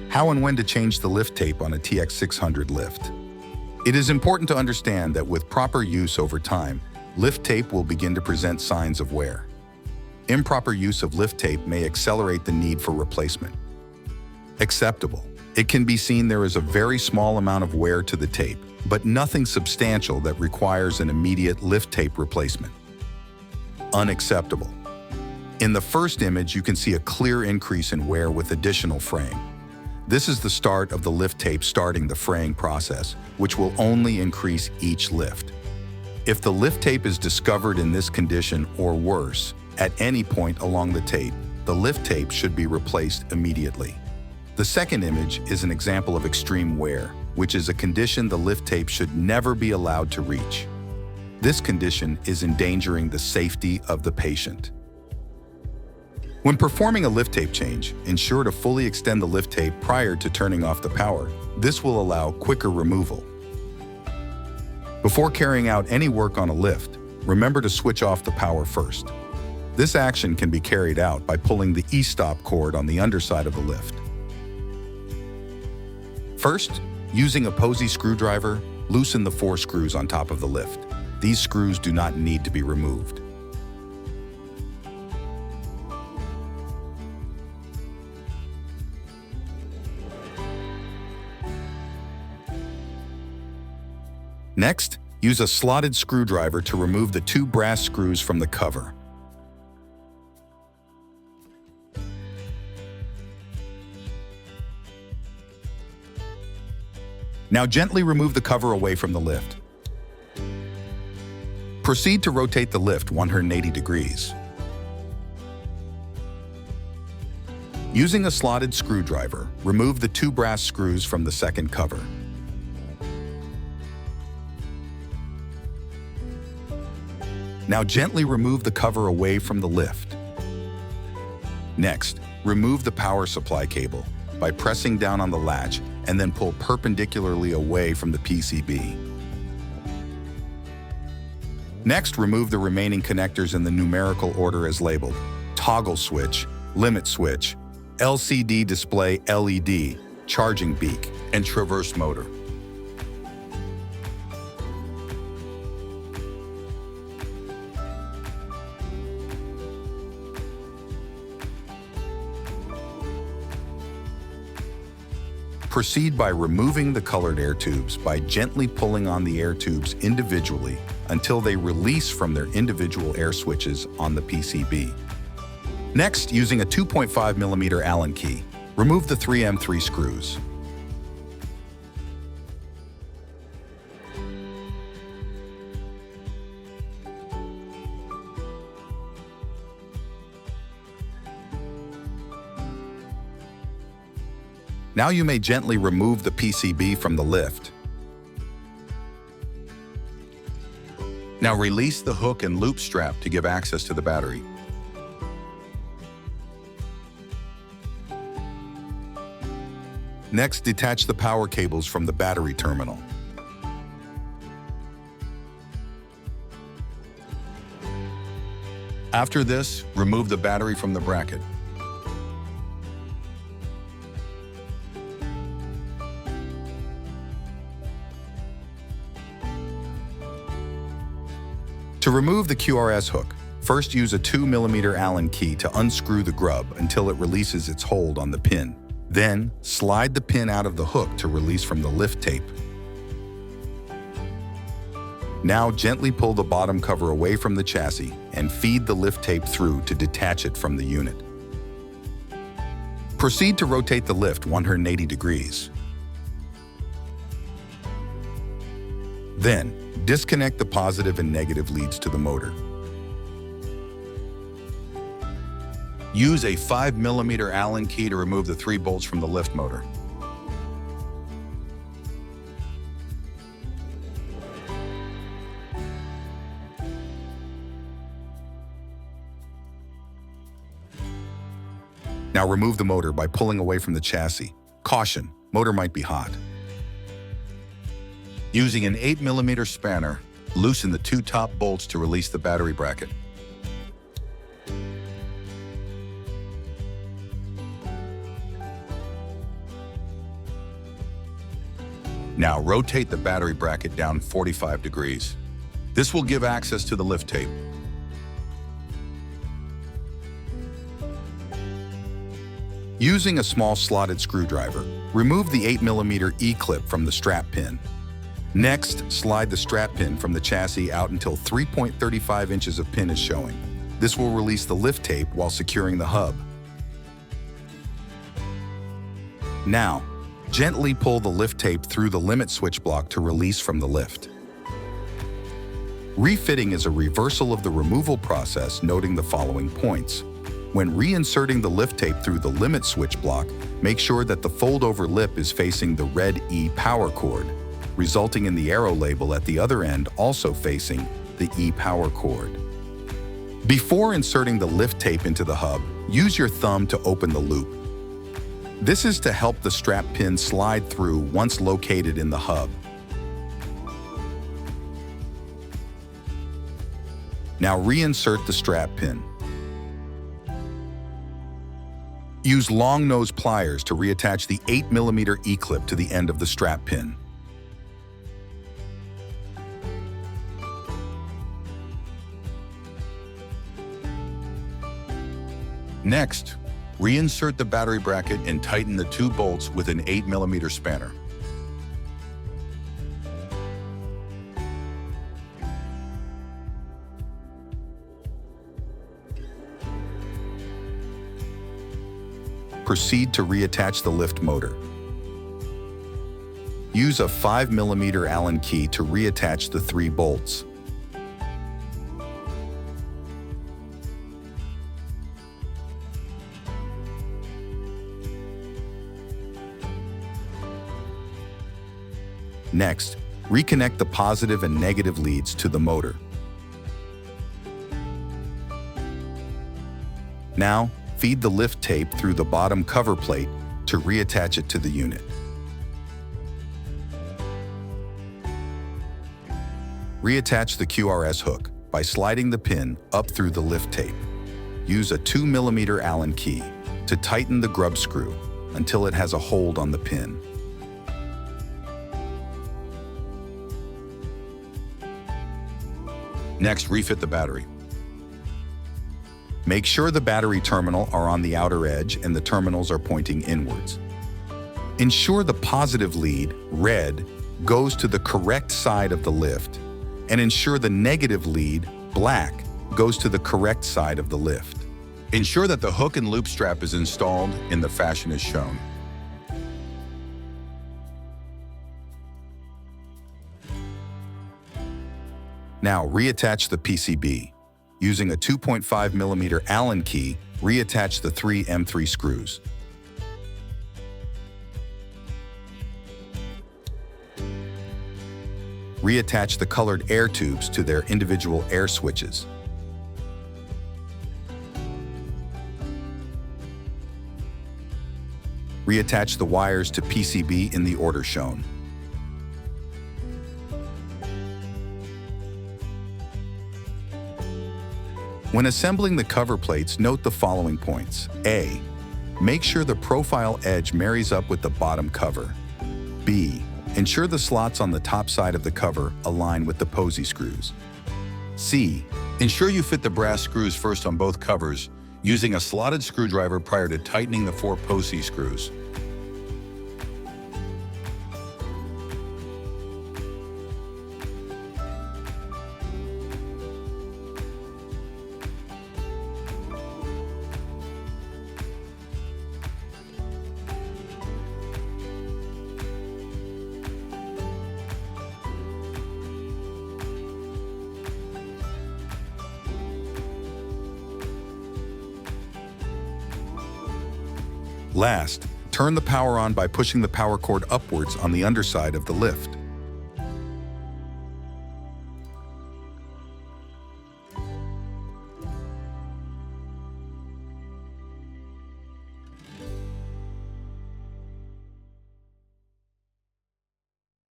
How and when to change the lift tape on a TX600 lift. It is important to understand that with proper use over time, lift tape will begin to present signs of wear. Improper use of lift tape may accelerate the need for replacement. Acceptable. It can be seen there is a very small amount of wear to the tape, but nothing substantial that requires an immediate lift tape replacement. Unacceptable. In the first image, you can see a clear increase in wear with additional fraying. This is the start of the lift tape starting the fraying process, which will only increase each lift. If the lift tape is discovered in this condition or worse, at any point along the tape, the lift tape should be replaced immediately. The second image is an example of extreme wear, which is a condition the lift tape should never be allowed to reach. This condition is endangering the safety of the patient. When performing a lift tape change, ensure to fully extend the lift tape prior to turning off the power. This will allow quicker removal. Before carrying out any work on a lift, remember to switch off the power first. This action can be carried out by pulling the e-stop cord on the underside of the lift. First, using a posy screwdriver, loosen the 4 screws on top of the lift. These screws do not need to be removed. Next, use a slotted screwdriver to remove the 2 brass screws from the cover. Now gently remove the cover away from the lift. Proceed to rotate the lift 180 degrees. Using a slotted screwdriver, remove the 2 brass screws from the second cover. Now gently remove the cover away from the lift. Next, remove the power supply cable by pressing down on the latch and then pull perpendicularly away from the PCB. Next, remove the remaining connectors in the numerical order as labeled: toggle switch, limit switch, LCD display LED, charging beak, and traverse motor. Proceed by removing the colored air tubes by gently pulling on the air tubes individually until they release from their individual air switches on the PCB. Next, using a 2.5mm Allen key, remove the 3M3 screws. Now you may gently remove the PCB from the lift. Now release the hook and loop strap to give access to the battery. Next, detach the power cables from the battery terminal. After this, remove the battery from the bracket. To remove the QRS hook, first use a 2mm Allen key to unscrew the grub until it releases its hold on the pin. Then, slide the pin out of the hook to release from the lift tape. Now gently pull the bottom cover away from the chassis and feed the lift tape through to detach it from the unit. Proceed to rotate the lift 180 degrees. Then, disconnect the positive and negative leads to the motor. Use a 5mm Allen key to remove the 3 bolts from the lift motor. Now remove the motor by pulling away from the chassis. Caution, motor might be hot. Using an 8mm spanner, loosen the 2 top bolts to release the battery bracket. Now rotate the battery bracket down 45 degrees. This will give access to the lift tape. Using a small slotted screwdriver, remove the 8mm E-clip from the strap pin. Next, slide the strap pin from the chassis out until 3.35 inches of pin is showing. This will release the lift tape while securing the hub. Now, gently pull the lift tape through the limit switch block to release from the lift. Refitting is a reversal of the removal process, noting the following points. When reinserting the lift tape through the limit switch block, make sure that the fold-over lip is facing the red E power cord, resulting in the arrow label at the other end also facing the E power cord. Before inserting the lift tape into the hub, use your thumb to open the loop. This is to help the strap pin slide through once located in the hub. Now reinsert the strap pin. Use long nose pliers to reattach the 8mm E-clip to the end of the strap pin. Next, reinsert the battery bracket and tighten the 2 bolts with an 8mm spanner. Proceed to reattach the lift motor. Use a 5mm Allen key to reattach the 3 bolts. Next, reconnect the positive and negative leads to the motor. Now, feed the lift tape through the bottom cover plate to reattach it to the unit. Reattach the QRS hook by sliding the pin up through the lift tape. Use a 2mm Allen key to tighten the grub screw until it has a hold on the pin. Next, refit the battery. Make sure the battery terminals are on the outer edge and the terminals are pointing inwards. Ensure the positive lead, red, goes to the correct side of the lift, and ensure the negative lead, black, goes to the correct side of the lift. Ensure that the hook and loop strap is installed in the fashion as shown. Now reattach the PCB. Using a 2.5mm Allen key, reattach the 3 M3 screws. Reattach the colored air tubes to their individual air switches. Reattach the wires to PCB in the order shown. When assembling the cover plates, note the following points. A. Make sure the profile edge marries up with the bottom cover. B. Ensure the slots on the top side of the cover align with the posy screws. C. Ensure you fit the brass screws first on both covers, using a slotted screwdriver prior to tightening the 4 posy screws. Last, turn the power on by pushing the power cord upwards on the underside of the lift.